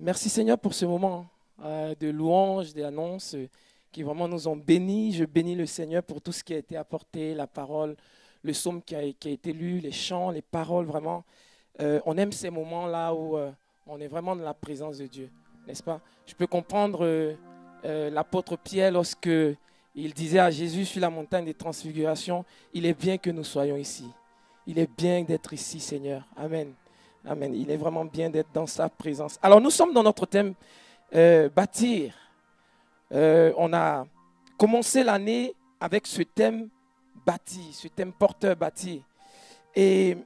Merci Seigneur pour ce moment de louange, d'annonce qui vraiment nous ont bénis. Je bénis le Seigneur pour tout ce qui a été apporté, la parole, le psaume qui a été lu, les chants, les paroles, vraiment. On aime ces moments-là où on est vraiment dans la présence de Dieu, n'est-ce pas? Je peux comprendre l'apôtre Pierre lorsque il disait à Jésus sur la montagne des transfigurations, il est bien que nous soyons ici. Il est bien d'être ici, Seigneur. Amen. Amen. Il est vraiment bien d'être dans sa présence. Alors, nous sommes dans notre thème bâtir. On a commencé l'année avec ce thème bâti, ce thème porteur bâti. Et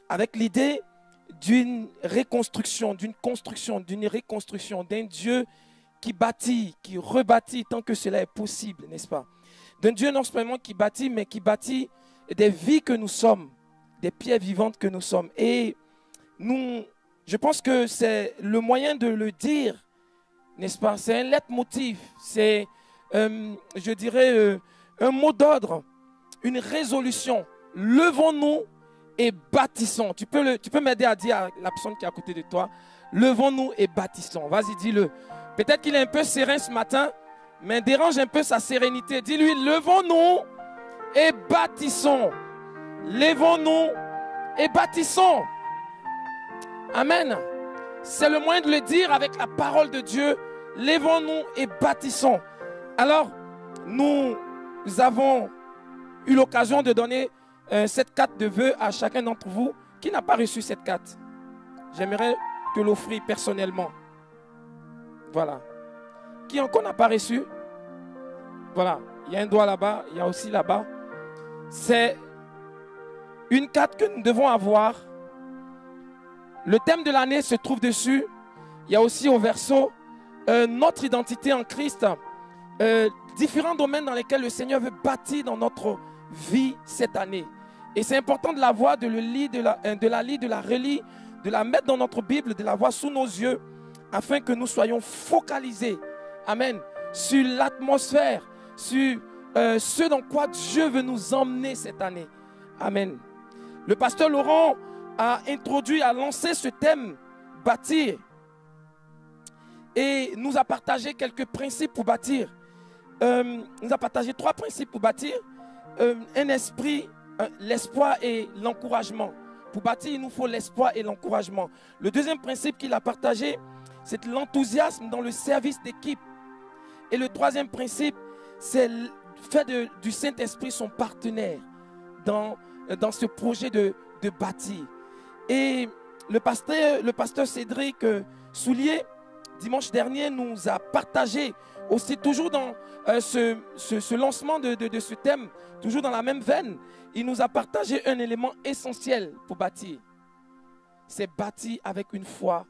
avec l'idée d'une reconstruction, d'une construction, d'une reconstruction, d'un Dieu qui bâtit, qui rebâtit tant que cela est possible, n'est-ce pas? D'un Dieu non seulement qui bâtit, mais qui bâtit des vies que nous sommes, des pierres vivantes que nous sommes. Et je pense que c'est le moyen de le dire, n'est-ce pas? C'est un leitmotiv, c'est, je dirais, un mot d'ordre, une résolution. Levons-nous et bâtissons. Tu peux m'aider à dire à la personne qui est à côté de toi, levons-nous et bâtissons. Vas-y, dis-le. Peut-être qu'il est un peu serein ce matin, mais dérange un peu sa sérénité. Dis-lui, levons-nous et bâtissons. Levons-nous et bâtissons. Amen. C'est le moyen de le dire avec la parole de Dieu. Levons-nous et bâtissons. Alors, nous avons eu l'occasion de donner cette carte de vœux à chacun d'entre vous qui n'a pas reçu cette carte. J'aimerais te l'offrir personnellement. Voilà. Qui encore n'a pas reçu? Voilà. Il y a un doigt là-bas, il y a aussi là-bas. C'est une carte que nous devons avoir. Le thème de l'année se trouve dessus. Il y a aussi au verso notre identité en Christ. Différents domaines dans lesquels le Seigneur veut bâtir dans notre vie cette année. Et c'est important de la voir, de la lire, de la relire, de la mettre dans notre Bible, de la voir sous nos yeux, afin que nous soyons focalisés, amen, sur l'atmosphère, sur ce dans quoi Dieu veut nous emmener cette année. Amen. Le pasteur Laurent a lancé ce thème, bâtir, et nous a partagé quelques principes pour bâtir. Nous a partagé 3 principes pour bâtir. Un esprit, l'espoir et l'encouragement. Pour bâtir, il nous faut l'espoir et l'encouragement. Le deuxième principe qu'il a partagé, c'est l'enthousiasme dans le service d'équipe. Et le troisième principe, c'est faire du Saint-Esprit son partenaire dans ce projet de bâtir. Et le pasteur Cédric Soulier, dimanche dernier, nous a partagé aussi, toujours dans ce lancement de ce thème, toujours dans la même veine, il nous a partagé un élément essentiel pour bâtir. C'est bâtir avec une foi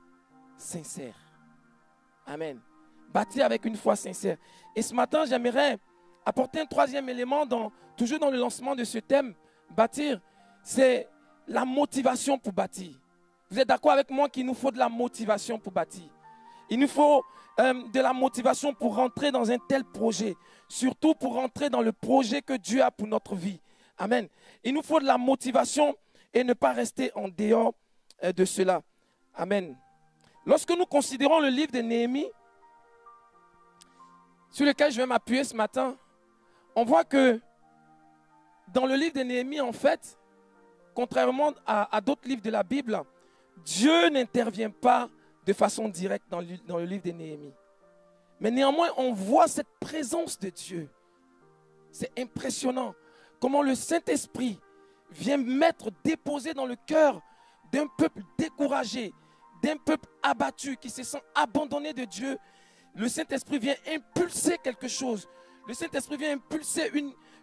sincère. Amen. Bâtir avec une foi sincère. Et ce matin, j'aimerais apporter un troisième élément, toujours dans le lancement de ce thème, bâtir, c'est la motivation pour bâtir. Vous êtes d'accord avec moi qu'il nous faut de la motivation pour bâtir? Il nous faut de la motivation pour rentrer dans un tel projet, surtout pour rentrer dans le projet que Dieu a pour notre vie. Amen. Il nous faut de la motivation et ne pas rester en dehors de cela. Amen. Lorsque nous considérons le livre de Néhémie, sur lequel je vais m'appuyer ce matin, on voit que dans le livre de Néhémie, en fait, contrairement à d'autres livres de la Bible, Dieu n'intervient pas de façon directe dans le livre de Néhémie. Mais néanmoins, on voit cette présence de Dieu. C'est impressionnant comment le Saint-Esprit vient déposer dans le cœur d'un peuple découragé, d'un peuple abattu, qui se sent abandonné de Dieu. Le Saint-Esprit vient impulser quelque chose. Le Saint-Esprit vient impulser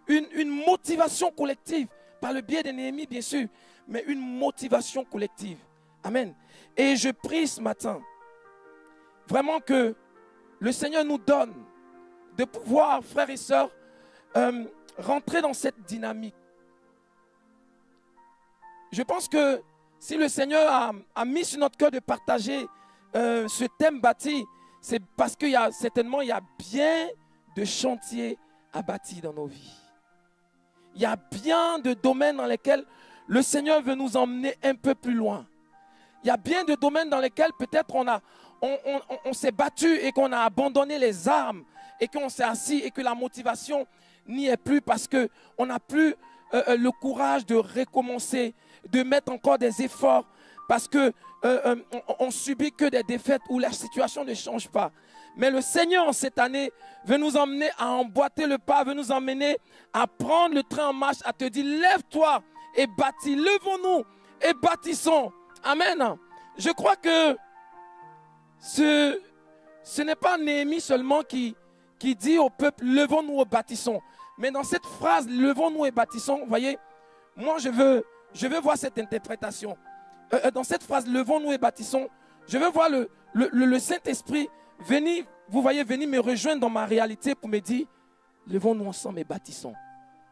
une motivation collective, par le biais de Néhémie, bien sûr, mais une motivation collective. Amen. Et je prie ce matin, vraiment que le Seigneur nous donne de pouvoir, frères et sœurs, rentrer dans cette dynamique. Je pense que si le Seigneur a mis sur notre cœur de partager ce thème bâti, c'est parce qu'il y a certainement bien de chantiers à bâtir dans nos vies. Il y a bien de domaines dans lesquels le Seigneur veut nous emmener un peu plus loin. Il y a bien de domaines dans lesquels peut-être on s'est battu et qu'on a abandonné les armes et qu'on s'est assis et que la motivation n'y est plus parce qu'on n'a plus le courage de recommencer, de mettre encore des efforts parce qu'on subit que des défaites où la situation ne change pas. Mais le Seigneur, cette année, veut nous emmener à emboîter le pas, veut nous emmener à prendre le train en marche, à te dire, lève-toi et bâtis, levons-nous et bâtissons. Amen. Je crois que ce n'est pas Néhémie seulement qui dit au peuple, levons-nous et bâtissons. Mais dans cette phrase, levons-nous et bâtissons, vous voyez, moi je veux voir cette interprétation. Dans cette phrase, levons-nous et bâtissons, je veux voir le Saint-Esprit venir, vous voyez, venir me rejoindre dans ma réalité pour me dire, levons-nous ensemble et bâtissons.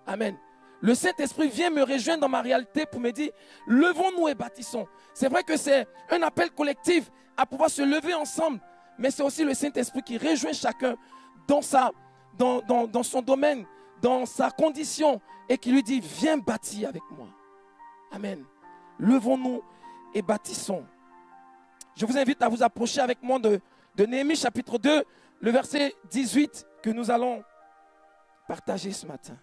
Amen. Le Saint-Esprit vient me rejoindre dans ma réalité pour me dire, levons-nous et bâtissons. C'est vrai que c'est un appel collectif à pouvoir se lever ensemble, mais c'est aussi le Saint-Esprit qui rejoint chacun dans son domaine, dans sa condition, et qui lui dit, viens bâtir avec moi. Amen. Levons-nous et bâtissons. Je vous invite à vous approcher avec moi de Néhémie chapitre 2, le verset 18 que nous allons partager ce matin.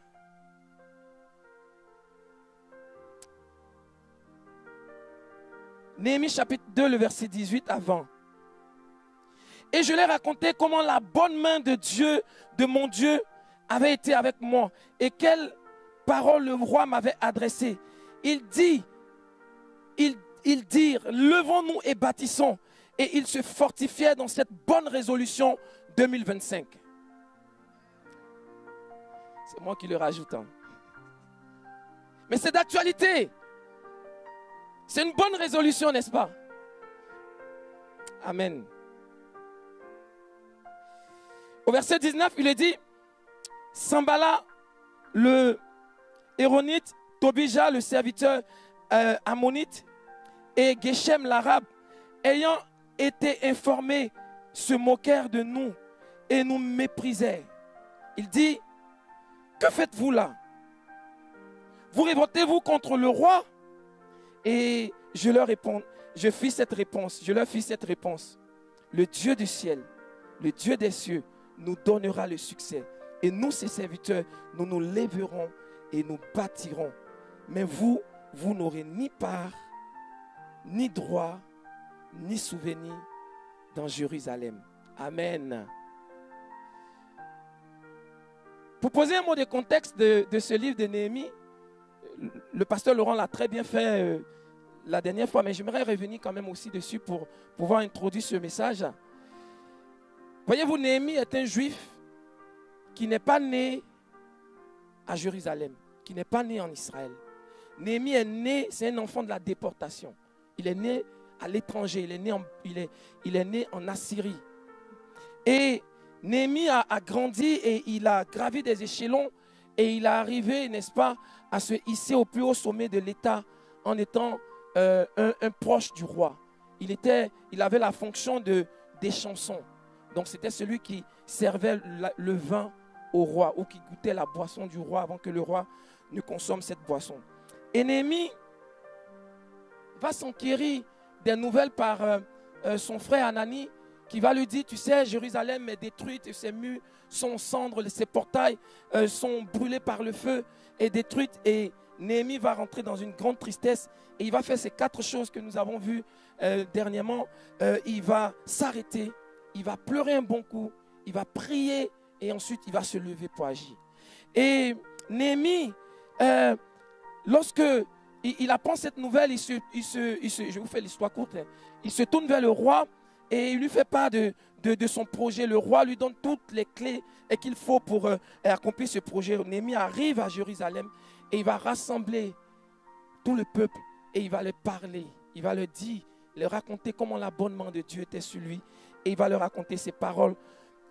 Néhémie chapitre 2, le verset 18 avant. Et je leur racontais comment la bonne main de Dieu, de mon Dieu, avait été avec moi et quelle parole le roi m'avait adressée. Ils dirent, levons-nous et bâtissons. Et ils se fortifiaient dans cette bonne résolution 2025. C'est moi qui le rajoute. Hein. Mais c'est d'actualité. C'est une bonne résolution, n'est-ce pas? Amen. Au verset 19, il est dit, Sambala, le Héronite, Tobija, le serviteur ammonite, et Geshem, l'arabe, ayant été informés, se moquèrent de nous et nous méprisaient. Il dit, que faites-vous là? Vous révoltez-vous contre le roi? Et je leur réponds, je leur fis cette réponse. Le Dieu du ciel, le Dieu des cieux, nous donnera le succès. Et nous, ses serviteurs, nous nous lèverons et nous bâtirons. Mais vous n'aurez ni part, ni droit, ni souvenir dans Jérusalem. Amen. Pour poser un mot de contexte de ce livre de Néhémie, le pasteur Laurent l'a très bien fait la dernière fois, mais j'aimerais revenir quand même aussi dessus pour pouvoir introduire ce message. Voyez-vous, Néhémie est un juif qui n'est pas né à Jérusalem, qui n'est pas né en Israël. Néhémie est né, c'est un enfant de la déportation. Il est né à l'étranger, il est né en Assyrie. Et Néhémie a grandi et il a gravi des échelons et il est arrivé, n'est-ce pas, à se hisser au plus haut sommet de l'État en étant un proche du roi. Il avait la fonction des chansons. Donc c'était celui qui servait le vin au roi ou qui goûtait la boisson du roi avant que le roi ne consomme cette boisson. Et Néhémie va s'enquérir des nouvelles par son frère Anani qui va lui dire, tu sais, Jérusalem est détruite, ses murs sont en cendres, ses portails sont brûlés par le feu et détruites. Et Néhémie va rentrer dans une grande tristesse et il va faire ces 4 choses que nous avons vues dernièrement. Il va s'arrêter, il va pleurer un bon coup, il va prier et ensuite il va se lever pour agir. Et Néhémie, lorsque il apprend cette nouvelle, je vous fais l'histoire courte, il se tourne vers le roi et il lui fait part de son projet. Le roi lui donne toutes les clés qu'il faut pour accomplir ce projet. Néhémie arrive à Jérusalem et il va rassembler tout le peuple et il va leur parler. Il va leur dire, leur raconter comment la bonne main de Dieu était sur lui. Et il va leur raconter ces paroles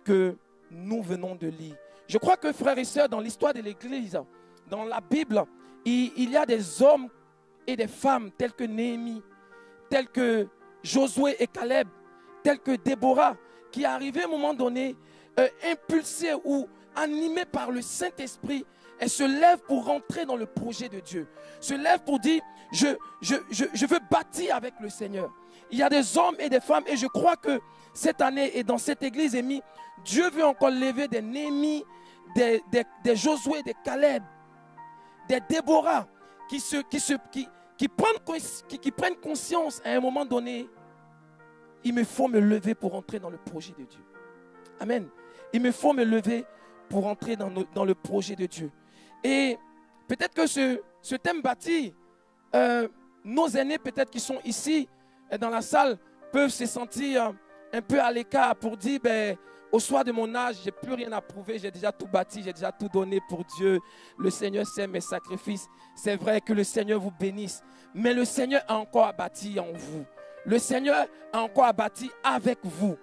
que nous venons de lire. Je crois que, frères et sœurs, dans l'histoire de l'Église, dans la Bible, il y a des hommes et des femmes tels que Néhémie, tels que Josué et Caleb, tels que Déborah, qui arrivaient à un moment donné, impulsés ou animés par le Saint-Esprit, et se lèvent pour rentrer dans le projet de Dieu. Se lèvent pour dire, je veux bâtir avec le Seigneur. il y a des hommes et des femmes, et je crois que cette année et dans cette église émise, Dieu veut encore lever des Néhémies, des Josué, des Caleb, des Déborah qui prennent conscience à un moment donné, il me faut me lever pour entrer dans le projet de Dieu. Amen. Il me faut me lever pour entrer dans le projet de Dieu. Et peut-être que ce thème bâti, nos aînés peut-être qui sont ici dans la salle peuvent se sentir un peu à l'écart pour dire, au soir de mon âge, je n'ai plus rien à prouver, j'ai déjà tout bâti, j'ai déjà tout donné pour Dieu. Le Seigneur sait mes sacrifices. C'est vrai que le Seigneur vous bénisse, mais le Seigneur a encore bâti en vous. Le Seigneur a encore bâti avec vous.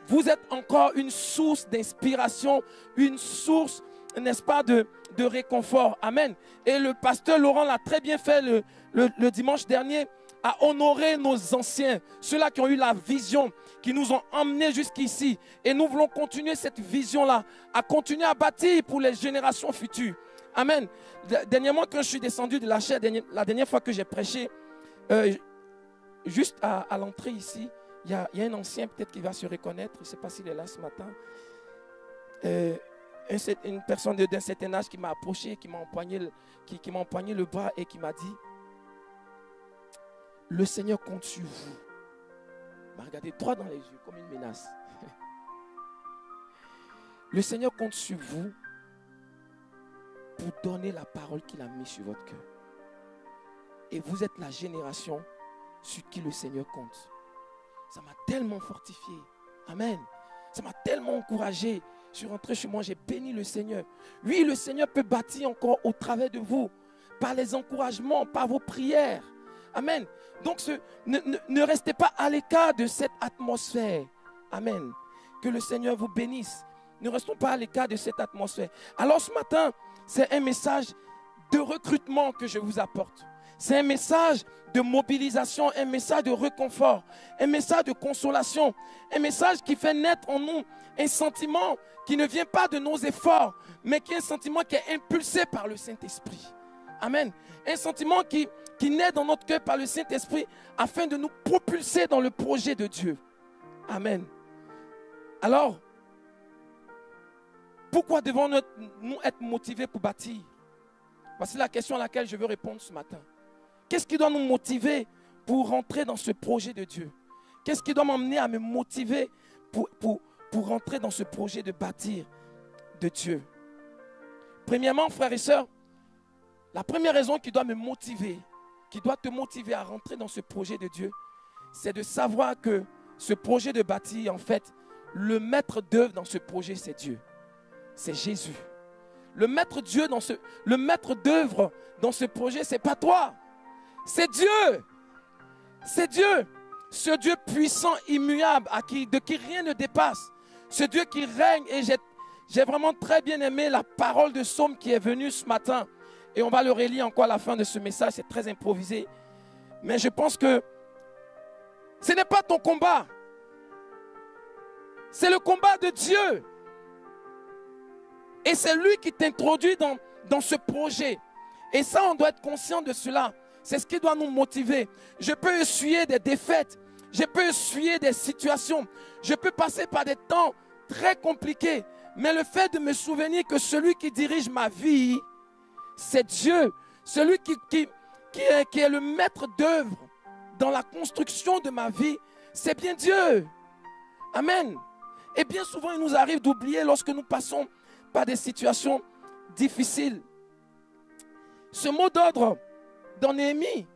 Vous êtes encore une source d'inspiration, une source, n'est-ce pas, de réconfort. Amen. Et le pasteur Laurent l'a très bien fait le dimanche dernier, à honorer nos anciens, ceux-là qui ont eu la vision, qui nous ont emmenés jusqu'ici. Et nous voulons continuer cette vision-là, à continuer à bâtir pour les générations futures. Amen. Dernièrement, quand je suis descendu de la chaire, la dernière fois que j'ai prêché, juste à l'entrée ici, il y a un ancien peut-être qui va se reconnaître, je ne sais pas s'il est là ce matin, une personne d'un certain âge qui m'a approché, qui m'a empoigné le bras et qui m'a dit, le Seigneur compte sur vous. Il m'a regardé droit dans les yeux comme une menace. Le Seigneur compte sur vous pour donner la parole qu'il a mise sur votre cœur. Et vous êtes la génération sur qui le Seigneur compte. Ça m'a tellement fortifié. Amen. Ça m'a tellement encouragé. Je suis rentré chez moi, j'ai béni le Seigneur. Oui, le Seigneur peut bâtir encore au travers de vous, par les encouragements, par vos prières. Amen. Donc, ne restez pas à l'écart de cette atmosphère. Amen. Que le Seigneur vous bénisse. Ne restons pas à l'écart de cette atmosphère. Alors ce matin, c'est un message de recrutement que je vous apporte. C'est un message de mobilisation, un message de réconfort, un message de consolation, un message qui fait naître en nous un sentiment qui ne vient pas de nos efforts, mais qui est un sentiment qui est impulsé par le Saint-Esprit. Amen. Un sentiment qui naît dans notre cœur par le Saint-Esprit afin de nous propulser dans le projet de Dieu. Amen. Alors, pourquoi devons-nous être motivés pour bâtir? Voici la question à laquelle je veux répondre ce matin. Qu'est-ce qui doit nous motiver pour rentrer dans ce projet de Dieu? Qu'est-ce qui doit m'emmener à me motiver pour rentrer dans ce projet de bâtir de Dieu? Premièrement, frères et sœurs, la première raison qui doit me motiver, qui doit te motiver à rentrer dans ce projet de Dieu, c'est de savoir que ce projet de bâtir, en fait, le maître d'œuvre dans ce projet, c'est Dieu. C'est Jésus. Le maître d'œuvre dans ce projet, ce n'est pas toi. C'est Dieu. C'est Dieu. Ce Dieu puissant, immuable, de qui rien ne dépasse. Ce Dieu qui règne. Et j'ai vraiment très bien aimé la parole de Psaume qui est venue ce matin. Et on va le relire encore à la fin de ce message. C'est très improvisé. Mais je pense que ce n'est pas ton combat. C'est le combat de Dieu. Et c'est lui qui t'introduit dans ce projet. Et ça, on doit être conscient de cela. C'est ce qui doit nous motiver. Je peux essuyer des défaites. Je peux essuyer des situations. Je peux passer par des temps très compliqués. Mais le fait de me souvenir que celui qui dirige ma vie, c'est Dieu. Celui qui est le maître d'œuvre dans la construction de ma vie, c'est bien Dieu. Amen. Et bien souvent, il nous arrive d'oublier lorsque nous passons par des situations difficiles. Ce mot d'ordre dans Néhémie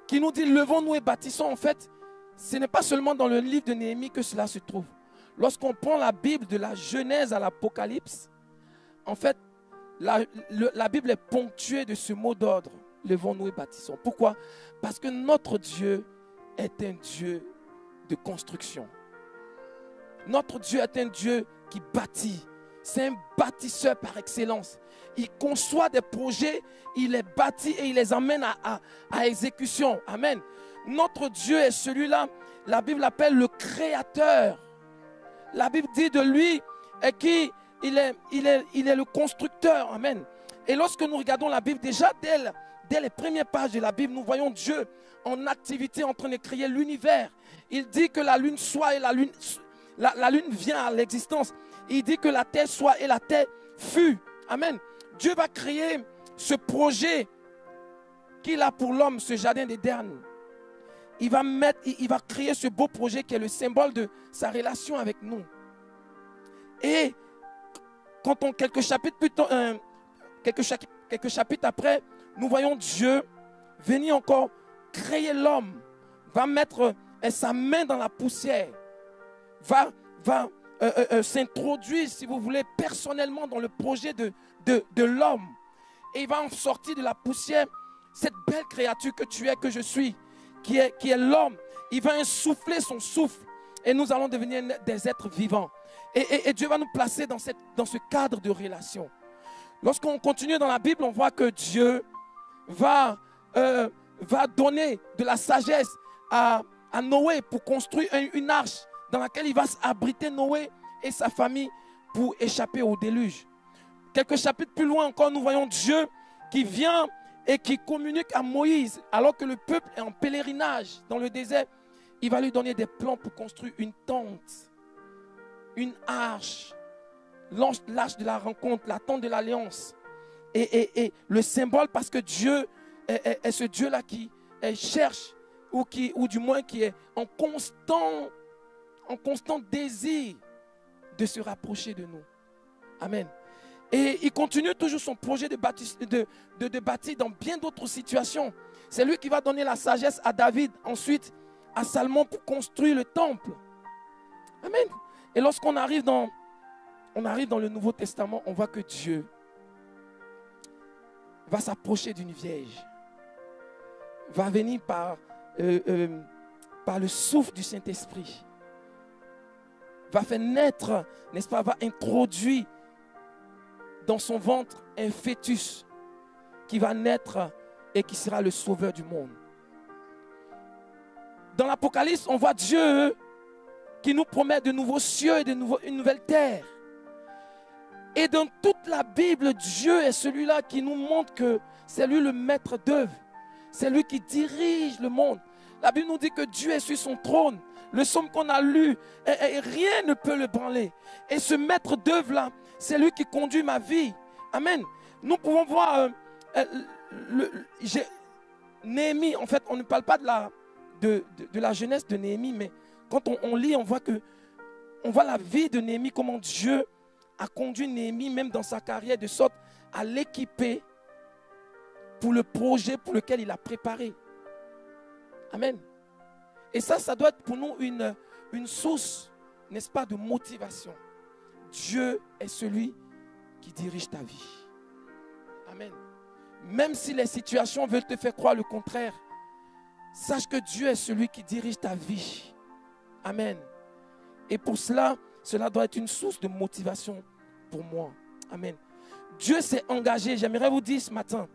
qui nous dit levons-nous et bâtissons, en fait, ce n'est pas seulement dans le livre de Néhémie que cela se trouve. Lorsqu'on prend la Bible de la Genèse à l'Apocalypse, en fait, la Bible est ponctuée de ce mot d'ordre, levons-nous et bâtissons. Pourquoi? Parce que notre Dieu est un Dieu de construction. Notre Dieu est un Dieu qui bâtit. C'est un bâtisseur par excellence. Il conçoit des projets, il les bâtit et il les amène à exécution. Amen. Notre Dieu est celui-là, la Bible l'appelle le créateur. La Bible dit de lui qu'il est le constructeur. Amen. Et lorsque nous regardons la Bible, déjà dès les premières pages de la Bible, nous voyons Dieu en activité en train de créer l'univers. Il dit que la lune soit et la lune vient à l'existence. Il dit que la terre soit et la terre fut. Amen. Dieu va créer ce projet qu'il a pour l'homme, ce jardin d'Éden. Il va créer ce beau projet qui est le symbole de sa relation avec nous. Et quand quelques chapitres après, nous voyons Dieu venir encore créer l'homme, va mettre sa main dans la poussière, va s'introduire, si vous voulez, personnellement dans le projet de l'homme. Et il va en sortir de la poussière cette belle créature que tu es, que je suis, qui est l'homme. Il va insuffler son souffle et nous allons devenir des êtres vivants. Et Dieu va nous placer dans ce cadre de relation. Lorsqu'on continue dans la Bible, on voit que Dieu va donner de la sagesse à Noé pour construire une arche dans laquelle il va abriter Noé et sa famille pour échapper au déluge. Quelques chapitres plus loin encore, nous voyons Dieu qui vient et qui communique à Moïse alors que le peuple est en pèlerinage dans le désert. Il va lui donner des plans pour construire une tente, une arche, l'arche de la rencontre, la tente de l'alliance. Et le symbole, parce que Dieu est ce Dieu-là qui cherche, ou du moins qui est en constant désir de se rapprocher de nous. Amen. Et il continue toujours son projet de bâtir dans bien d'autres situations. C'est lui qui va donner la sagesse à David, ensuite à Salomon pour construire le temple. Amen. Et lorsqu'on arrive dans le Nouveau Testament, on voit que Dieu va s'approcher d'une vierge, va venir par le souffle du Saint-Esprit, va faire naître, n'est-ce pas, va introduire dans son ventre un fœtus qui va naître et qui sera le sauveur du monde. Dans l'Apocalypse, on voit Dieu qui nous promet de nouveaux cieux et une nouvelle terre. Et dans toute la Bible, Dieu est celui-là qui nous montre que c'est lui le maître d'œuvre. C'est lui qui dirige le monde. La Bible nous dit que Dieu est sur son trône. Le psaume qu'on a lu, et rien ne peut le branler. Et ce maître d'œuvre-là, c'est lui qui conduit ma vie. Amen. Nous pouvons voir Néhémie. En fait, on ne parle pas de la jeunesse de Néhémie, mais quand on lit, on voit la vie de Néhémie, comment Dieu a conduit Néhémie, même dans sa carrière, de sorte à l'équiper pour le projet pour lequel il a préparé. Amen. Et ça doit être pour nous une source, n'est-ce pas, de motivation. Dieu est celui qui dirige ta vie. Amen. Même si les situations veulent te faire croire le contraire, sache que Dieu est celui qui dirige ta vie. Amen. Et pour cela doit être une source de motivation pour moi. Amen. Dieu s'est engagé, j'aimerais vous dire ce matin,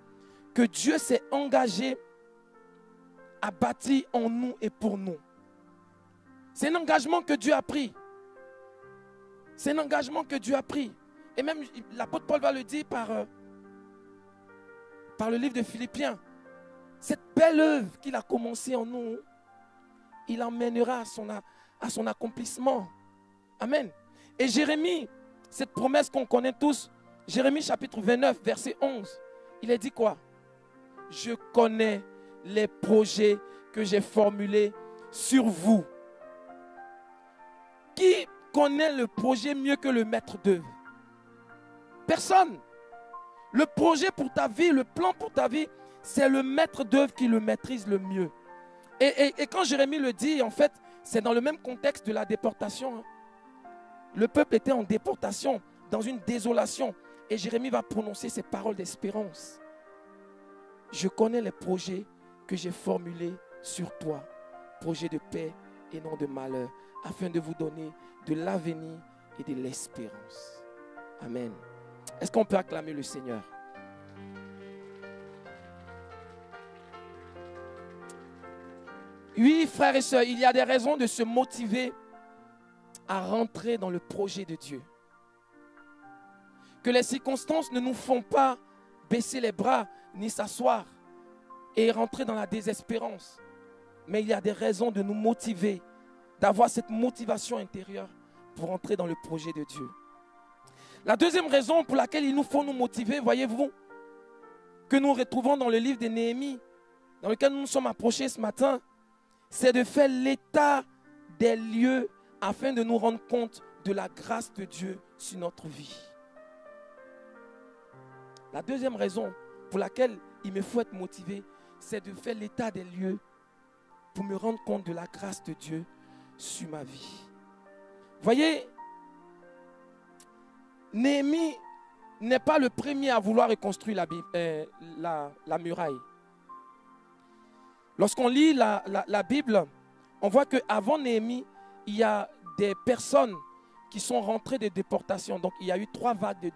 que Dieu s'est engagé à bâtir en nous et pour nous. C'est un engagement que Dieu a pris. C'est un engagement que Dieu a pris. Et même l'apôtre Paul va le dire par le livre de Philippiens. Cette belle œuvre qu'il a commencée en nous, il emmènera à son accomplissement. Amen. Et Jérémie, cette promesse qu'on connaît tous, Jérémie chapitre 29, verset 11, il a dit quoi? Je connais les projets que j'ai formulés sur vous. Qui connaît le projet mieux que le maître d'œuvre? Personne. Le projet pour ta vie, le plan pour ta vie, c'est le maître d'œuvre qui le maîtrise le mieux. Et quand Jérémie le dit, en fait, c'est dans le même contexte de la déportation. Le peuple était en déportation, dans une désolation. Et Jérémie va prononcer ces paroles d'espérance. Je connais les projets que j'ai formulés sur toi. Projets de paix et non de malheur, afin de vous donner de l'avenir et de l'espérance. Amen. Est-ce qu'on peut acclamer le Seigneur? Oui, frères et sœurs, il y a des raisons de se motiver à rentrer dans le projet de Dieu. Que les circonstances ne nous font pas baisser les bras ni s'asseoir et rentrer dans la désespérance. Mais il y a des raisons de nous motiver, d'avoir cette motivation intérieure pour entrer dans le projet de Dieu. La deuxième raison pour laquelle il nous faut nous motiver, voyez-vous, que nous retrouvons dans le livre de Néhémie, dans lequel nous nous sommes approchés ce matin, c'est de faire l'état des lieux afin de nous rendre compte de la grâce de Dieu sur notre vie. La deuxième raison pour laquelle il me faut être motivé, c'est de faire l'état des lieux pour me rendre compte de la grâce de Dieu sur ma vie. Voyez, Néhémie n'est pas le premier à vouloir reconstruire la muraille. Lorsqu'on lit la Bible, on voit qu'avant Néhémie, il y a des personnes qui sont rentrées de déportation. Donc il y a eu 3 vagues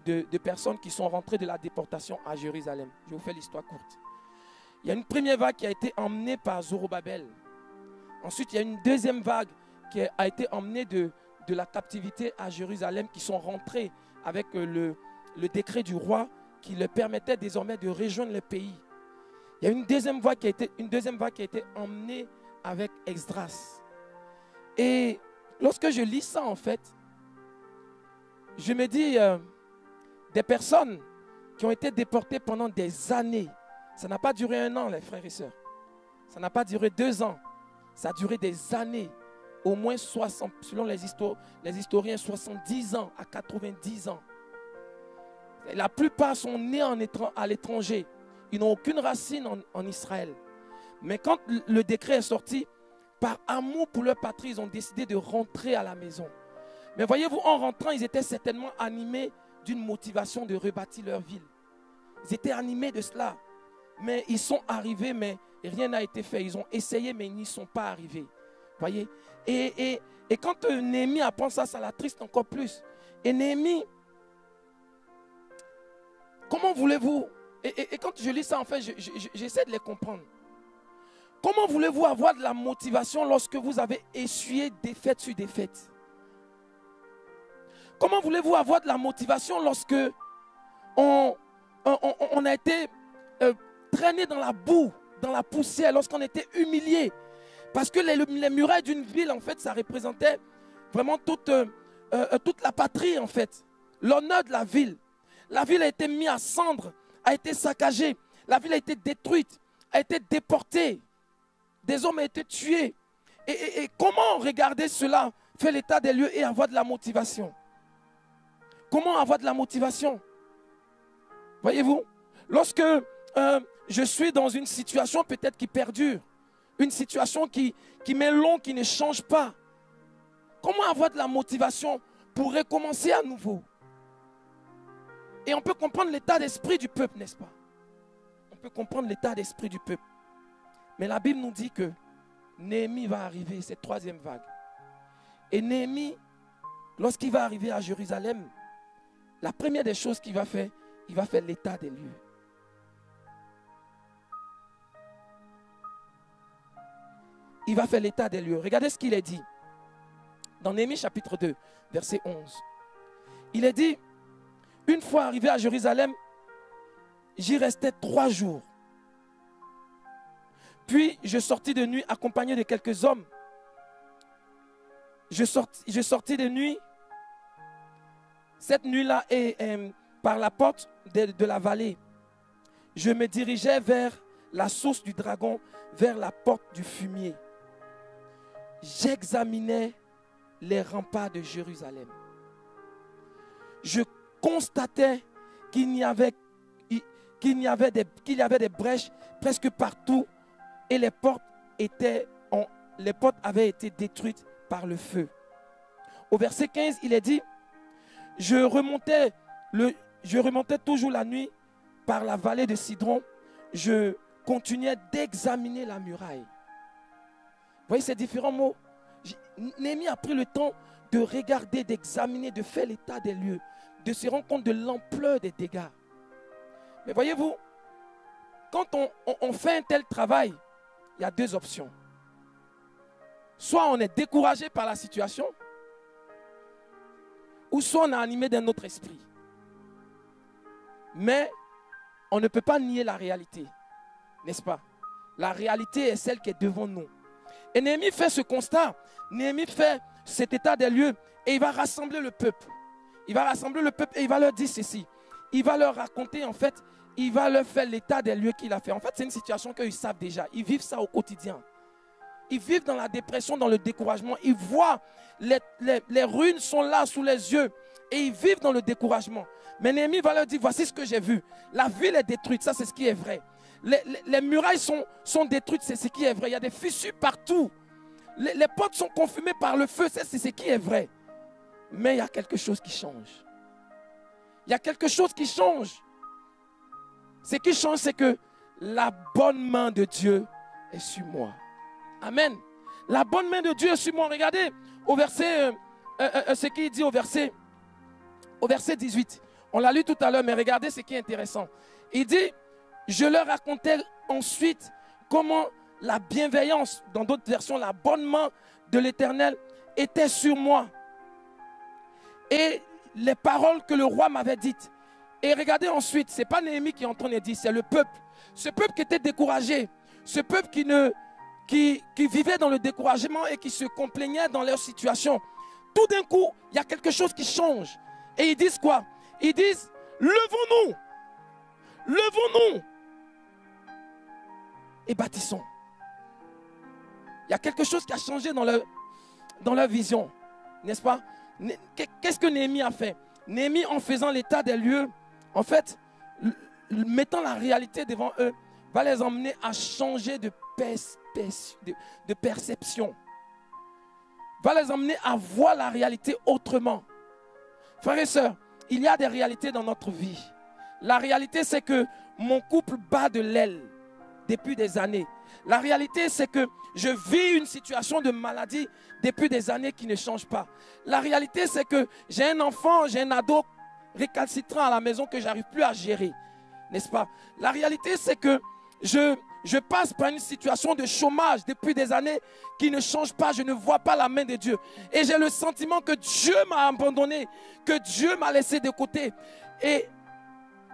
de personnes qui sont rentrées de la déportation à Jérusalem. Je vous fais l'histoire courte. Il y a une première vague qui a été emmenée par Zorobabel. Ensuite, il y a une deuxième vague qui a été emmenée de la captivité à Jérusalem, qui sont rentrés avec le décret du roi qui leur permettait désormais de rejoindre le pays. Il y a une deuxième vague qui a été emmenée avec Esdras. Et lorsque je lis ça, en fait, je me dis, des personnes qui ont été déportées pendant des années, ça n'a pas duré 1 an, les frères et sœurs. Ça n'a pas duré 2 ans. Ça a duré des années. Au moins 60, selon les historiens, 70 ans à 90 ans. Et la plupart sont nés à l'étranger. Ils n'ont aucune racine en Israël. Mais quand le décret est sorti, par amour pour leur patrie, ils ont décidé de rentrer à la maison. Mais voyez-vous, en rentrant, ils étaient certainement animés d'une motivation de rebâtir leur ville. Ils étaient animés de cela. Mais ils sont arrivés, mais rien n'a été fait. Ils ont essayé, mais ils n'y sont pas arrivés. Voyez? Et quand Néhémie apprend ça, ça l'attriste encore plus. Et Néhémie, comment voulez-vous, et quand je lis ça, en fait, j'essaie de les comprendre. Comment voulez-vous avoir de la motivation lorsque vous avez essuyé défaite sur défaite? Comment voulez-vous avoir de la motivation lorsque on a été traîné dans la boue, dans la poussière, lorsqu'on était humilié? Parce que les murailles d'une ville, en fait, ça représentait vraiment toute la patrie, en fait. L'honneur de la ville. La ville a été mise à cendre, a été saccagée. La ville a été détruite, a été déportée. Des hommes ont été tués. Et comment regarder cela, faire l'état des lieux et avoir de la motivation? Comment avoir de la motivation? Voyez-vous, lorsque je suis dans une situation peut-être qui perdure, une situation qui m'est longue, qui ne change pas, comment avoir de la motivation pour recommencer à nouveau? Et on peut comprendre l'état d'esprit du peuple, n'est-ce pas? On peut comprendre l'état d'esprit du peuple. Mais la Bible nous dit que Néhémie va arriver, cette 3e vague. Et Néhémie, lorsqu'il va arriver à Jérusalem, la première des choses qu'il va faire, il va faire l'état des lieux. Il va faire l'état des lieux. Regardez ce qu'il est dit. Dans Néhémie chapitre 2, verset 11. Il est dit, une fois arrivé à Jérusalem, j'y restais 3 jours. Puis je sortis de nuit accompagné de quelques hommes. Je sortis de nuit. Cette nuit-là, par la porte de la vallée, je me dirigeais vers la source du dragon, vers la porte du fumier. J'examinais les remparts de Jérusalem. Je constatais qu'il y avait des brèches presque partout et les portes avaient été détruites par le feu. Au verset 15, il est dit, je remontais toujours la nuit par la vallée de Sidron. Je continuais d'examiner la muraille. Vous voyez ces différents mots? Néhémie a pris le temps de regarder, d'examiner, de faire l'état des lieux, de se rendre compte de l'ampleur des dégâts. Mais voyez-vous, quand on fait un tel travail, il y a 2 options. Soit on est découragé par la situation, ou soit on est animé d'un autre esprit. Mais on ne peut pas nier la réalité. N'est-ce pas? La réalité est celle qui est devant nous. Et Néhémie fait ce constat. Néhémie fait cet état des lieux et il va rassembler le peuple. Il va rassembler le peuple et il va leur dire ceci. Il va leur raconter en fait, il va leur faire l'état des lieux qu'il a fait. En fait, c'est une situation qu'ils savent déjà. Ils vivent ça au quotidien. Ils vivent dans la dépression, dans le découragement. Ils voient les ruines sont là sous les yeux et ils vivent dans le découragement. Mais Néhémie va leur dire, voici ce que j'ai vu. La ville est détruite, ça c'est ce qui est vrai. Les murailles sont détruites, c'est ce qui est vrai. Il y a des fissures partout. Les portes sont consumées par le feu, c'est ce qui est vrai. Mais il y a quelque chose qui change. Il y a quelque chose qui change. Ce qui change, c'est que la bonne main de Dieu est sur moi. Amen. La bonne main de Dieu est sur moi. Regardez au verset, ce qu'il dit au verset 18. On l'a lu tout à l'heure, mais regardez ce qui est intéressant. Il dit, je leur racontais ensuite comment la bienveillance, dans d'autres versions, la bonne main de l'Éternel était sur moi. Et les paroles que le roi m'avait dites. Et regardez ensuite, ce n'est pas Néhémie qui est en train de dire, c'est le peuple. Ce peuple qui était découragé, ce peuple qui vivait dans le découragement et qui se complaignait dans leur situation. Tout d'un coup, il y a quelque chose qui change. Et ils disent quoi? Ils disent, levons-nous, levons-nous et bâtissons. Il y a quelque chose qui a changé dans leur vision, n'est-ce pas? Qu'est-ce que Néhémie a fait? Néhémie, en faisant l'état des lieux, en fait, mettant la réalité devant eux, va les emmener à changer de perception. Va les emmener à voir la réalité autrement. Frères et sœurs, il y a des réalités dans notre vie. La réalité, c'est que mon couple bat de l'aile depuis des années. La réalité, c'est que je vis une situation de maladie depuis des années qui ne change pas. La réalité, c'est que j'ai un enfant, j'ai un ado récalcitrant à la maison que je n'arrive plus à gérer. N'est-ce pas? La réalité, c'est que je passe par une situation de chômage depuis des années qui ne change pas. Je ne vois pas la main de Dieu. Et j'ai le sentiment que Dieu m'a abandonné, que Dieu m'a laissé de côté.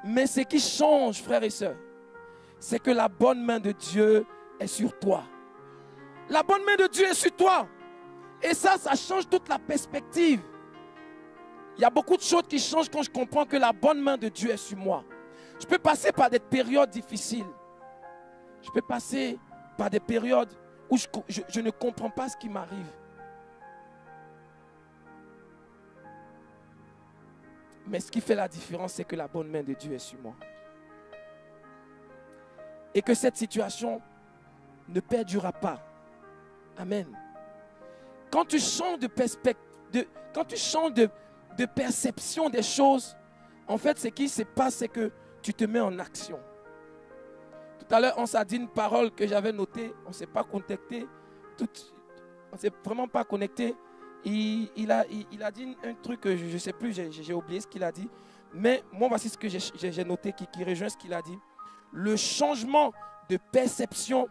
Mais ce qui change, frères et sœurs, c'est que la bonne main de Dieu est sur toi. La bonne main de Dieu est sur toi. Et ça change toute la perspective. Il y a beaucoup de choses qui changent quand je comprends que la bonne main de Dieu est sur moi. Je peux passer par des périodes difficiles. Je peux passer par des périodes où je ne comprends pas ce qui m'arrive. Mais ce qui fait la différence, c'est que la bonne main de Dieu est sur moi. Et que cette situation ne perdurera pas. Amen. Quand tu changes de perspective, quand tu changes de perception des choses, en fait, ce qui se passe, c'est que tu te mets en action. Tout à l'heure, on s'est dit une parole que j'avais notée, on ne s'est pas contacté, on ne s'est vraiment pas connecté. Il a dit un truc que je ne sais plus, j'ai oublié ce qu'il a dit. Mais moi, voici ce que j'ai noté qui rejoint ce qu'il a dit. Le changement de perception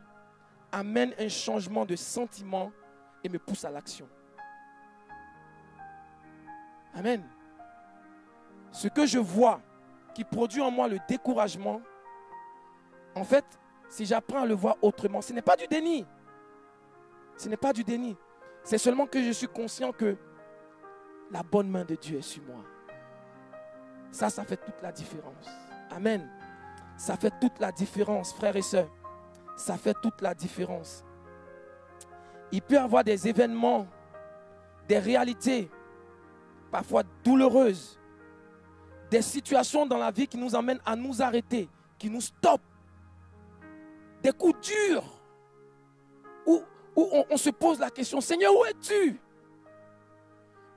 amène un changement de sentiment et me pousse à l'action. Amen. Ce que je vois qui produit en moi le découragement, en fait, si j'apprends à le voir autrement, ce n'est pas du déni. Ce n'est pas du déni. C'est seulement que je suis conscient que la bonne main de Dieu est sur moi. Ça fait toute la différence. Amen. Ça fait toute la différence, frères et sœurs. Ça fait toute la différence. Il peut y avoir des événements, des réalités, parfois douloureuses, des situations dans la vie qui nous amènent à nous arrêter, qui nous stoppent. Des coups durs, où on se pose la question, Seigneur, où es-tu?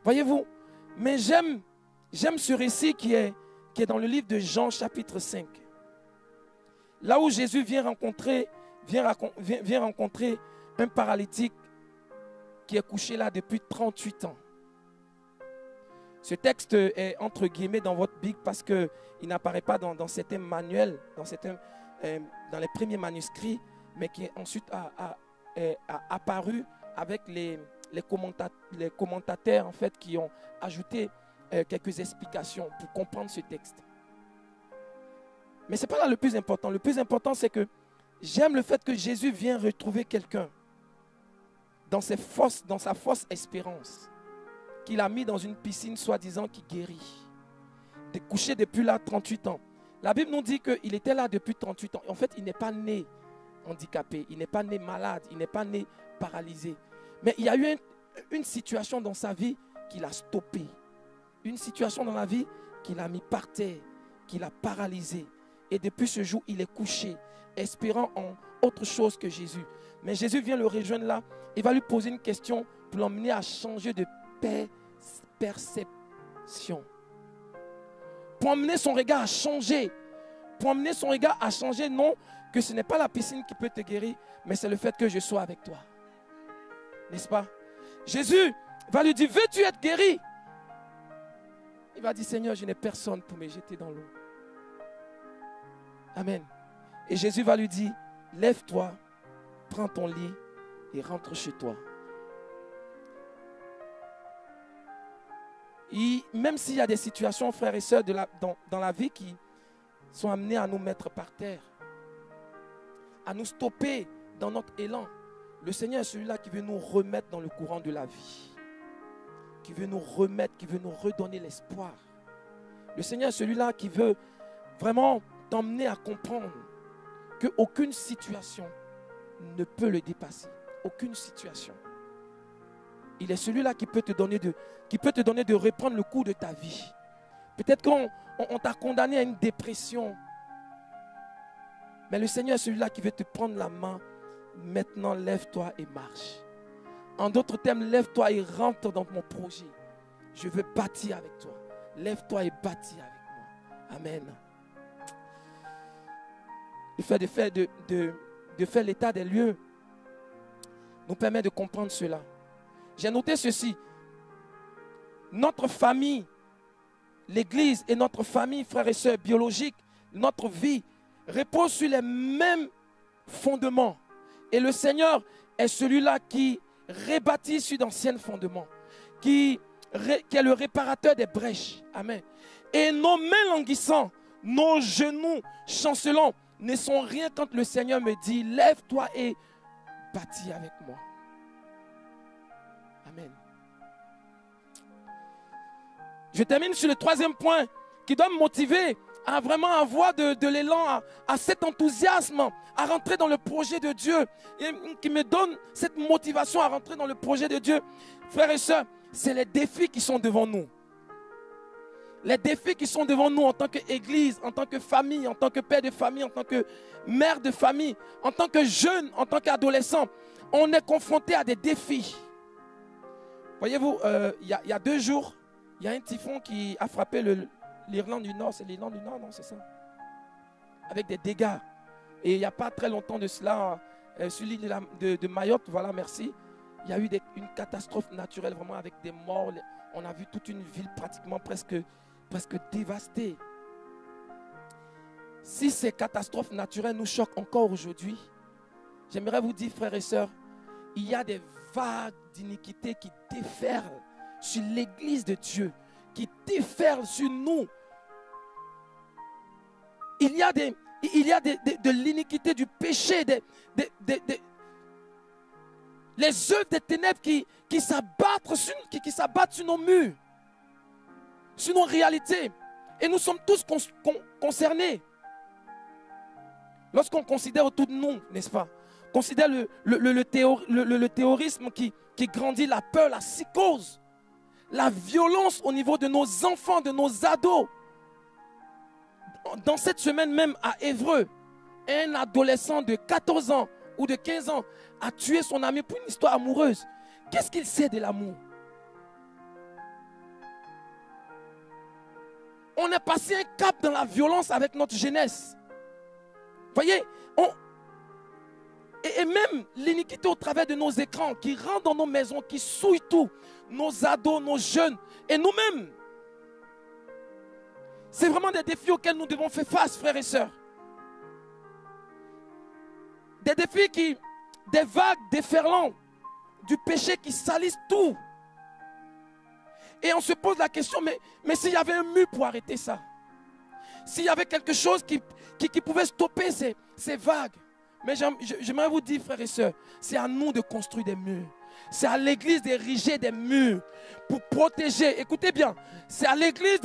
Voyez-vous, mais j'aime ce récit qui est dans le livre de Jean chapitre 5. Là où Jésus vient rencontrer un paralytique qui est couché là depuis 38 ans. Ce texte est entre guillemets dans votre Bible parce qu'il n'apparaît pas dans certains manuels, dans les premiers manuscrits, mais qui ensuite a apparu avec les commentateurs en fait, qui ont ajouté quelques explications pour comprendre ce texte. Mais ce n'est pas là le plus important. Le plus important, c'est que j'aime le fait que Jésus vient retrouver quelqu'un dans sa fausse espérance, qu'il a mis dans une piscine soi-disant qui guérit. De coucher depuis là 38 ans. La Bible nous dit qu'il était là depuis 38 ans. En fait, il n'est pas né handicapé, il n'est pas né malade, il n'est pas né paralysé. Mais il y a eu une situation dans sa vie qui l'a stoppé. Une situation dans la vie qui l'a mis par terre, qui l'a paralysé. Et depuis ce jour, il est couché, espérant en autre chose que Jésus. Mais Jésus vient le rejoindre là. Il va lui poser une question pour l'emmener à changer de perception. Pour emmener son regard à changer. Pour emmener son regard à changer, non, que ce n'est pas la piscine qui peut te guérir, mais c'est le fait que je sois avec toi. N'est-ce pas? Jésus va lui dire, veux-tu être guéri? Il va dire, Seigneur, je n'ai personne pour me jeter dans l'eau. Amen. Et Jésus va lui dire, lève-toi, prends ton lit et rentre chez toi. Et même s'il y a des situations, frères et sœurs, dans la vie qui sont amenées à nous mettre par terre, à nous stopper dans notre élan, le Seigneur est celui-là qui veut nous remettre dans le courant de la vie, qui veut nous remettre, qui veut nous redonner l'espoir. Le Seigneur est celui-là qui veut vraiment t'emmener à comprendre qu'aucune situation ne peut le dépasser. Aucune situation. Il est celui-là qui peut te donner de reprendre le cours de ta vie. Peut-être qu'on t'a condamné à une dépression. Mais le Seigneur est celui-là qui veut te prendre la main. Maintenant, lève-toi et marche. En d'autres termes, lève-toi et rentre dans mon projet. Je veux bâtir avec toi. Lève-toi et bâtis avec moi. Amen. Le fait de faire l'état des lieux nous permet de comprendre cela. J'ai noté ceci. Notre famille, l'Église et notre famille, frères et sœurs biologiques, notre vie repose sur les mêmes fondements. Et le Seigneur est celui-là qui rebâtit sur d'anciens fondements, qui est le réparateur des brèches. Amen. Et nos mains languissants, nos genoux chancelants ne sont rien quand le Seigneur me dit, lève-toi et bâtis avec moi. Amen. Je termine sur le troisième point qui doit me motiver à vraiment avoir de l'élan, à cet enthousiasme, à rentrer dans le projet de Dieu, et qui me donne cette motivation à rentrer dans le projet de Dieu. Frères et sœurs, c'est les défis qui sont devant nous. Les défis qui sont devant nous en tant qu'Église, en tant que famille, en tant que père de famille, en tant que mère de famille, en tant que jeune, en tant qu'adolescent. On est confronté à des défis. Voyez-vous, il y a 2 jours, il y a un typhon qui a frappé l'Irlande du Nord. C'est l'Irlande du Nord, non, c'est ça? Avec des dégâts. Et il n'y a pas très longtemps de cela, sur l'île de Mayotte, voilà, merci. Il y a eu une catastrophe naturelle, vraiment avec des morts. On a vu toute une ville pratiquement presque dévastée. Si ces catastrophes naturelles nous choquent encore aujourd'hui, j'aimerais vous dire, frères et sœurs, il y a des vagues d'iniquité qui déferlent sur l'Église de Dieu, qui déferlent sur nous. Il y a de l'iniquité, du péché, les œuvres des ténèbres qui s'abattent sur nos murs, sur nos réalités. Et nous sommes tous concernés. Lorsqu'on considère autour de nous, n'est-ce pas? Considère le terrorisme qui grandit, la peur, la psychose, la violence au niveau de nos enfants, de nos ados. Dans cette semaine même à Évreux, un adolescent de 14 ans ou de 15 ans a tué son ami pour une histoire amoureuse. Qu'est-ce qu'il sait de l'amour? On est passé un cap dans la violence avec notre jeunesse. Voyez, et même l'iniquité au travers de nos écrans qui rentre dans nos maisons, qui souille tout, nos ados, nos jeunes et nous-mêmes. C'est vraiment des défis auxquels nous devons faire face, frères et sœurs. Des défis des vagues déferlantes du péché qui salissent tout. Et on se pose la question, mais s'il y avait un mur pour arrêter ça, s'il y avait quelque chose qui pouvait stopper ces vagues, Mais j'aimerais vous dire, frères et sœurs, c'est à nous de construire des murs. C'est à l'église d'ériger des murs pour protéger. Écoutez bien, c'est à l'église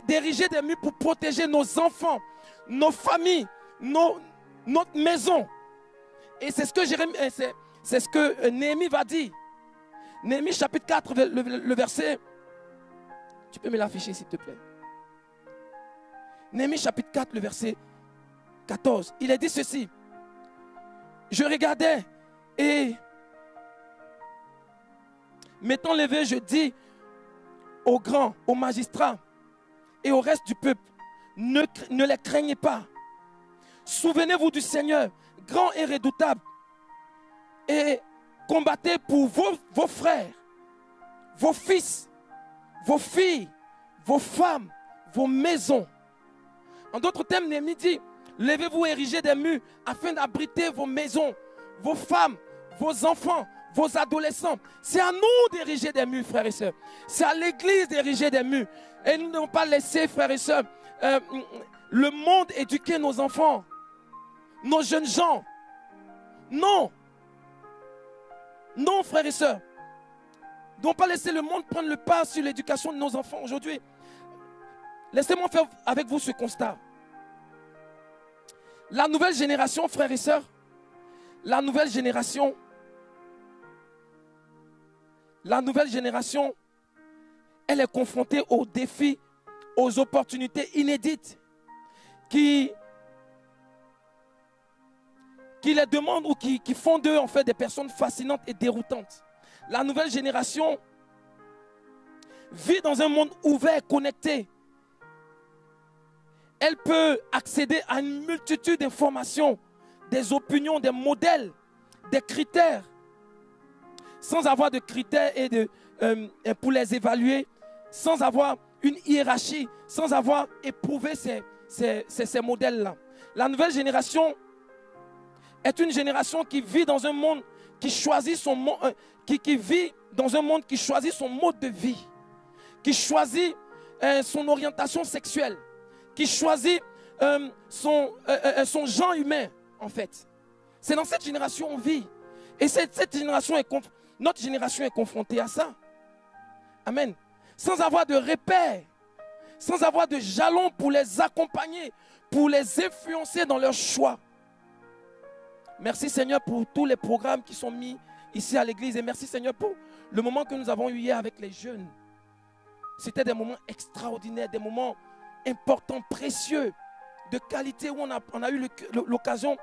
d'ériger des murs pour protéger nos enfants, nos familles, notre maison. Et c'est ce que Néhémie va dire. Néhémie chapitre 4, le verset. Tu peux me l'afficher s'il te plaît. Néhémie chapitre 4, le verset 14. Il a dit ceci. Je regardais et m'étant levé, je dis aux grands, aux magistrats et au reste du peuple, ne les craignez pas. Souvenez-vous du Seigneur, grand et redoutable, et combattez pour vos frères, vos fils, vos filles, vos femmes, vos maisons. En d'autres termes, Néhémie dit, levez-vous et érigez des murs afin d'abriter vos maisons, vos femmes, vos enfants, vos adolescents. C'est à nous d'ériger des murs, frères et sœurs. C'est à l'église d'ériger des murs. Et nous ne devons pas laisser, frères et sœurs, le monde éduquer nos enfants, nos jeunes gens. Non. Non, frères et sœurs. Nous ne devons pas laisser le monde prendre le pas sur l'éducation de nos enfants aujourd'hui. Laissez-moi faire avec vous ce constat. La nouvelle génération, frères et sœurs, la nouvelle génération, elle est confrontée aux défis, aux opportunités inédites qui les demandent ou qui font d'eux en fait des personnes fascinantes et déroutantes. La nouvelle génération vit dans un monde ouvert, connecté. Elle peut accéder à une multitude d'informations, des opinions, des modèles, des critères, sans avoir de critères pour les évaluer, sans avoir une hiérarchie, sans avoir éprouvé ces modèles-là. La nouvelle génération est une génération qui vit dans un monde qui choisit qui vit dans un monde qui choisit son mode de vie, qui choisit son orientation sexuelle, qui choisit son genre humain, en fait. C'est dans cette génération qu'on vit. Et notre génération est confrontée à ça. Amen. Sans avoir de repères, sans avoir de jalons pour les accompagner, pour les influencer dans leurs choix. Merci Seigneur pour tous les programmes qui sont mis ici à l'église. Et merci Seigneur pour le moment que nous avons eu hier avec les jeunes. C'était des moments extraordinaires, des moments importants, précieux, de qualité, où on a eu l'occasion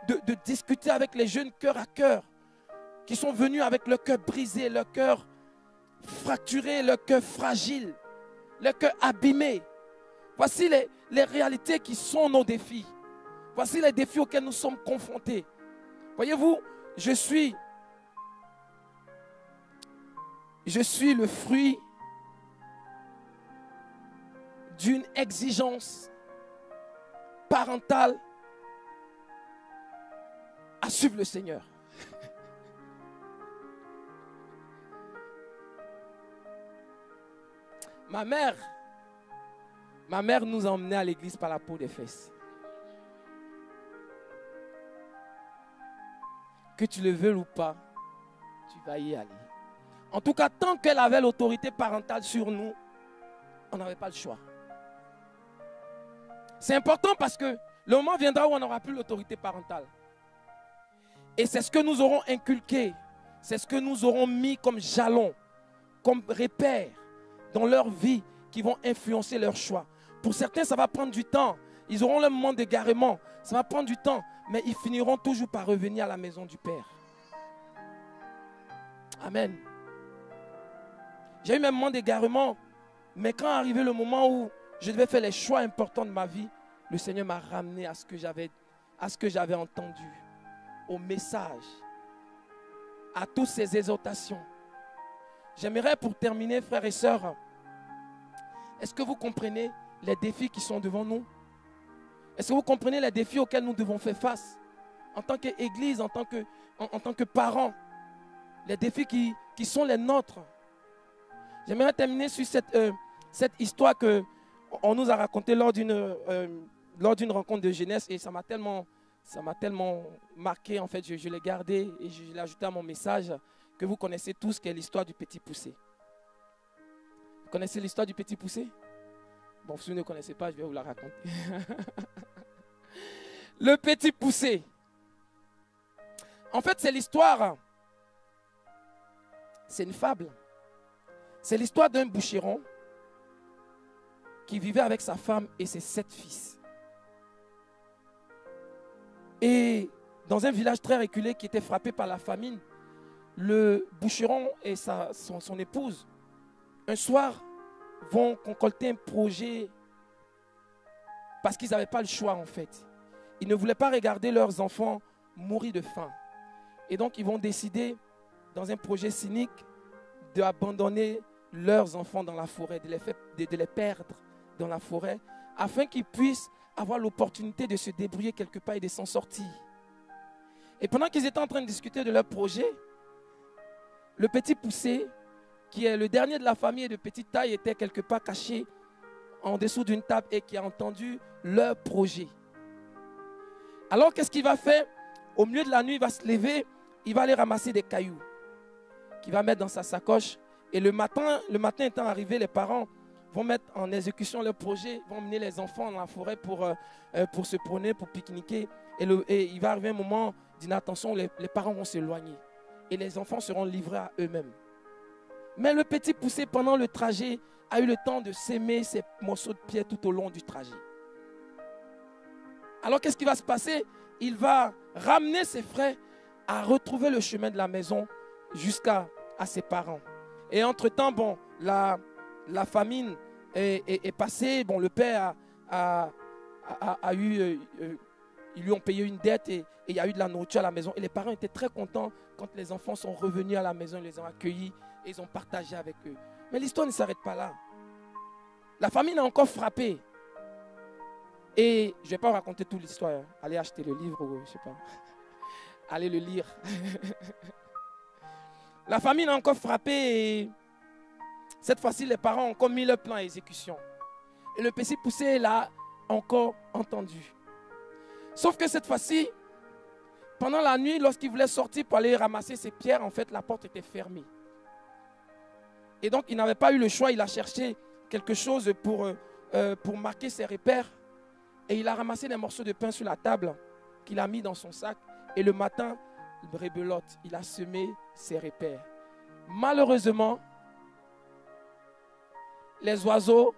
de discuter avec les jeunes cœur à cœur, qui sont venus avec leur cœur brisé, leur cœur fracturé, leur cœur fragile, leur cœur abîmé. Voici les réalités qui sont nos défis. Voici les défis auxquels nous sommes confrontés. Voyez-vous, je suis le fruit d'une exigence parentale à suivre le Seigneur. Ma mère nous a emmenés à l'église par la peau des fesses. Que tu le veuilles ou pas, tu vas y aller. En tout cas, tant qu'elle avait l'autorité parentale sur nous, on n'avait pas le choix. C'est important parce que le moment viendra où on n'aura plus l'autorité parentale. Et c'est ce que nous aurons inculqué, c'est ce que nous aurons mis comme jalon, comme repère dans leur vie qui vont influencer leurs choix. Pour certains, ça va prendre du temps. Ils auront le moment d'égarement. Ça va prendre du temps, mais ils finiront toujours par revenir à la maison du Père. Amen. J'ai eu mes moments d'égarement, mais quand est arrivé le moment où je devais faire les choix importants de ma vie, le Seigneur m'a ramené à ce que j'avais entendu, au message, à toutes ces exhortations. J'aimerais pour terminer, frères et sœurs, est-ce que vous comprenez les défis qui sont devant nous? Est-ce que vous comprenez les défis auxquels nous devons faire face en tant qu'Église, en tant que parents? Les défis qui sont les nôtres. J'aimerais terminer sur cette histoire qu'on nous a racontée lors d'une rencontre de jeunesse, et ça m'a tellement Ça m'a tellement marqué, en fait, je l'ai gardé et je l'ai ajouté à mon message que vous connaissez tous, qui est l'histoire du petit poussé. Vous connaissez l'histoire du petit poussé? Bon, si vous ne connaissez pas, je vais vous la raconter. Le petit poussé. En fait, c'est l'histoire, c'est une fable. C'est l'histoire d'un boucheron qui vivait avec sa femme et ses 7 fils. Et dans un village très reculé qui était frappé par la famine, le boucheron et son épouse, un soir, vont concocter un projet parce qu'ils n'avaient pas le choix en fait. Ils ne voulaient pas regarder leurs enfants mourir de faim. Et donc ils vont décider, dans un projet cynique, d'abandonner leurs enfants dans la forêt, de les perdre dans la forêt, afin qu'ils puissent avoir l'opportunité de se débrouiller quelque part et de s'en sortir. Et pendant qu'ils étaient en train de discuter de leur projet, le petit poussé, qui est le dernier de la famille et de petite taille, était quelque part caché en dessous d'une table et qui a entendu leur projet. Alors qu'est-ce qu'il va faire? Au milieu de la nuit, il va se lever, il va aller ramasser des cailloux qu'il va mettre dans sa sacoche. Et le matin étant arrivé, les parents vont mettre en exécution leur projet, vont emmener les enfants dans la forêt pour se promener, pour pique-niquer. Et il va arriver un moment d'inattention, les parents vont s'éloigner. Et les enfants seront livrés à eux-mêmes. Mais le petit poussé, pendant le trajet, a eu le temps de s'aimer ses morceaux de pierre tout au long du trajet. Alors qu'est-ce qui va se passer? Il va ramener ses frères à retrouver le chemin de la maison jusqu'à ses parents. Et entre-temps, bon, la famine est passée. Bon, le père a eu... ils lui ont payé une dette et il y a eu de la nourriture à la maison. Et les parents étaient très contents quand les enfants sont revenus à la maison. Ils les ont accueillis et ils ont partagé avec eux. Mais l'histoire ne s'arrête pas là. La famine a encore frappé. Et je ne vais pas vous raconter toute l'histoire. Hein. Allez acheter le livre, je ne sais pas. Allez le lire. La famine a encore frappé et cette fois-ci, les parents ont encore mis leur plan à exécution. Et le petit poussé l'a encore entendu. Sauf que cette fois-ci, pendant la nuit, lorsqu'il voulait sortir pour aller ramasser ses pierres, en fait, la porte était fermée. Et donc, il n'avait pas eu le choix. Il a cherché quelque chose pour marquer ses repères. Et il a ramassé des morceaux de pain sur la table qu'il a mis dans son sac. Et le matin, rebelote, il a semé ses repères. Malheureusement, les oiseaux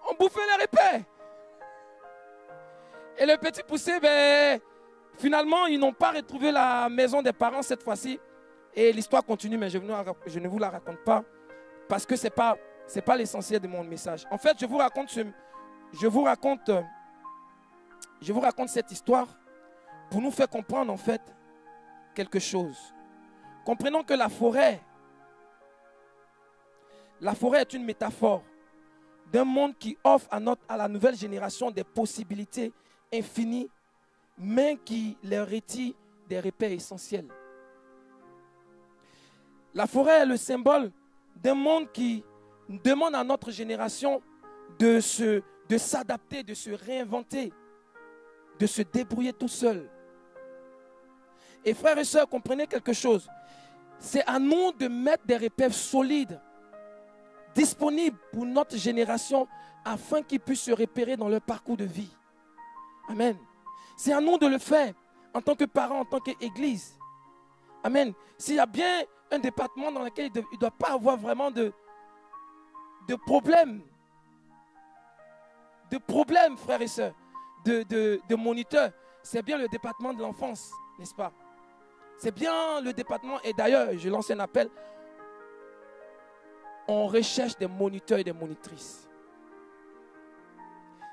ont bouffé les repères. Et le petit poussé, finalement, ils n'ont pas retrouvé la maison des parents cette fois-ci. Et l'histoire continue, mais je ne vous la raconte pas. Parce que ce n'est pas l'essentiel de mon message. En fait, je vous raconte cette histoire pour nous faire comprendre en fait quelque chose. Comprenons que la forêt est une métaphore d'un monde qui offre à la nouvelle génération des possibilités infinies, mais qui leur retire des repères essentiels. La forêt est le symbole d'un monde qui demande à notre génération de s'adapter, de se réinventer, de se débrouiller tout seul. Et frères et sœurs, comprenez quelque chose. C'est à nous de mettre des repères solides, disponibles pour notre génération, afin qu'ils puissent se repérer dans leur parcours de vie. Amen. C'est à nous de le faire en tant que parents, en tant qu'église. Amen. S'il y a bien un département dans lequel il ne doit pas avoir vraiment de problèmes, frères et sœurs, de moniteurs, c'est bien le département de l'enfance, n'est-ce pas? C'est bien le département, et d'ailleurs, je lance un appel, on recherche des moniteurs et des monitrices.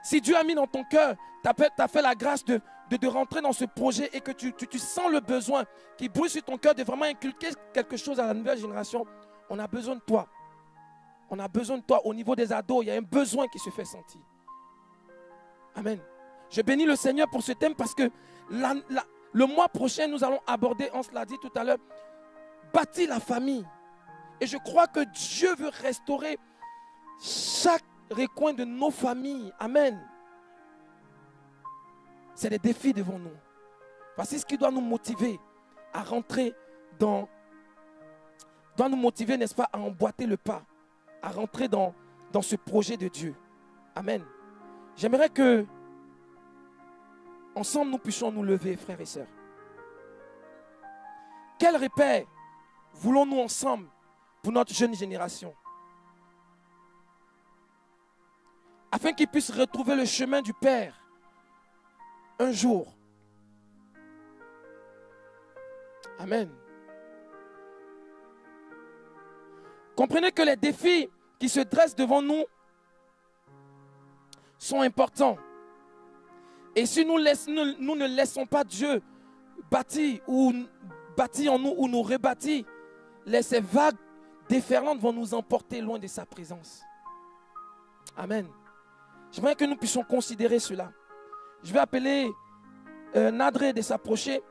Si Dieu a mis dans ton cœur, tu as fait la grâce de rentrer dans ce projet et que tu sens le besoin qui brûle sur ton cœur de vraiment inculquer quelque chose à la nouvelle génération, on a besoin de toi. On a besoin de toi. Au niveau des ados, il y a un besoin qui se fait sentir. Amen. Je bénis le Seigneur pour ce thème parce que le mois prochain, nous allons aborder, on se l'a dit tout à l'heure, bâtir la famille. Et je crois que Dieu veut restaurer chaque recoin de nos familles. Amen. C'est des défis devant nous. Voici ce qui doit nous motiver à rentrer doit nous motiver, n'est-ce pas, à emboîter le pas, à rentrer dans ce projet de Dieu. Amen. J'aimerais que, ensemble, nous puissions nous lever, frères et sœurs. Quel repère voulons-nous ensemble pour notre jeune génération? Afin qu'ils puissent retrouver le chemin du Père un jour. Amen. Comprenez que les défis qui se dressent devant nous sont importants. Et si nous ne laissons pas Dieu bâtir en nous ou nous rebâtir, ces vagues déferlantes vont nous emporter loin de sa présence. Amen. J'aimerais que nous puissions considérer cela. Je vais appeler Nadré de s'approcher.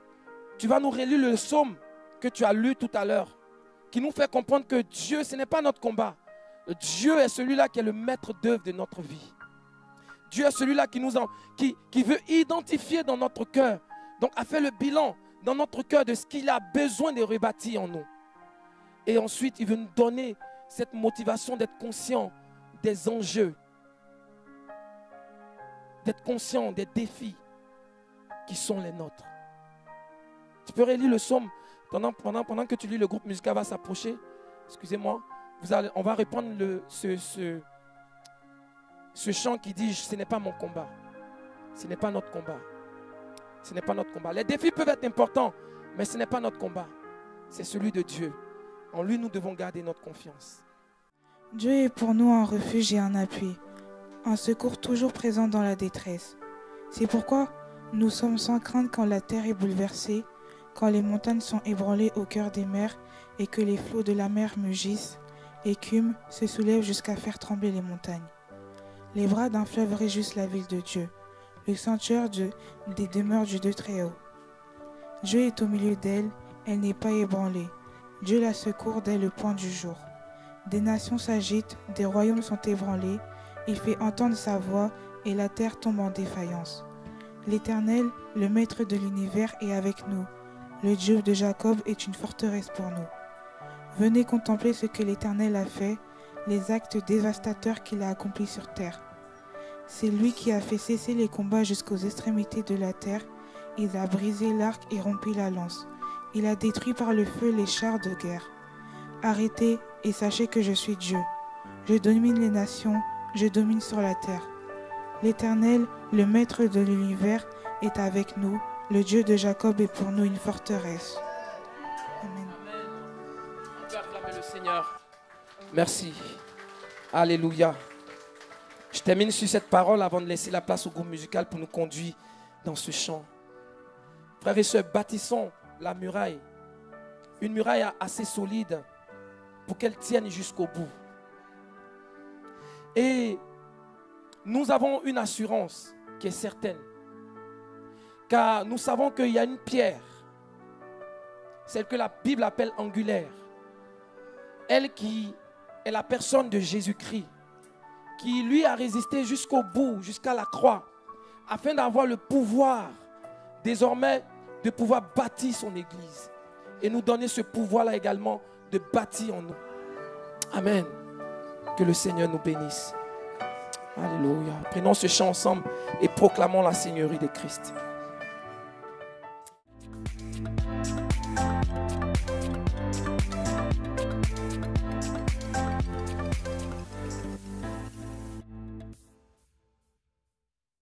Tu vas nous relire le psaume que tu as lu tout à l'heure, qui nous fait comprendre que Dieu, ce n'est pas notre combat. Dieu est celui-là qui est le maître d'œuvre de notre vie. Dieu est celui-là qui veut identifier dans notre cœur, donc a fait le bilan dans notre cœur de ce qu'il a besoin de rebâtir en nous. Et ensuite, il veut nous donner cette motivation d'être conscient des enjeux, d'être conscient des défis qui sont les nôtres. Tu peux relire le psaume pendant que tu lis, le groupe musical va s'approcher. Excusez-moi. On va reprendre ce chant qui dit « Ce n'est pas mon combat. Ce n'est pas notre combat. Ce n'est pas notre combat. » Les défis peuvent être importants, mais ce n'est pas notre combat. C'est celui de Dieu. En lui, nous devons garder notre confiance. Dieu est pour nous un refuge et un appui, un secours toujours présent dans la détresse. C'est pourquoi nous sommes sans crainte quand la terre est bouleversée, quand les montagnes sont ébranlées au cœur des mers et que les flots de la mer mugissent, écument, se soulèvent jusqu'à faire trembler les montagnes. Les bras d'un fleuve réjouissent la ville de Dieu, le sanctuaire des demeures du Dieu très haut. Dieu est au milieu d'elle, elle n'est pas ébranlée. Dieu la secourt dès le point du jour. Des nations s'agitent, des royaumes sont ébranlés, il fait entendre sa voix et la terre tombe en défaillance. L'Éternel, le maître de l'univers, est avec nous. Le Dieu de Jacob est une forteresse pour nous. Venez contempler ce que l'Éternel a fait, les actes dévastateurs qu'il a accomplis sur terre. C'est lui qui a fait cesser les combats jusqu'aux extrémités de la terre. Il a brisé l'arc et rompu la lance. Il a détruit par le feu les chars de guerre. Arrêtez et sachez que je suis Dieu. Je domine les nations, je domine sur la terre. L'Éternel, le maître de l'univers, est avec nous. Le Dieu de Jacob est pour nous une forteresse. Amen. On peut acclamer le Seigneur. Merci. Alléluia. Je termine sur cette parole avant de laisser la place au groupe musical pour nous conduire dans ce chant. Frères et sœurs, bâtissons la muraille. Une muraille assez solide pour qu'elle tienne jusqu'au bout. Et nous avons une assurance qui est certaine. Car nous savons qu'il y a une pierre, celle que la Bible appelle angulaire. Elle qui est la personne de Jésus-Christ, qui lui a résisté jusqu'au bout, jusqu'à la croix, afin d'avoir le pouvoir, désormais, de pouvoir bâtir son Église. Et nous donner ce pouvoir-là également de bâtir en nous. Amen. Que le Seigneur nous bénisse. Alléluia. Prenons ce chant ensemble et proclamons la Seigneurie de Christ.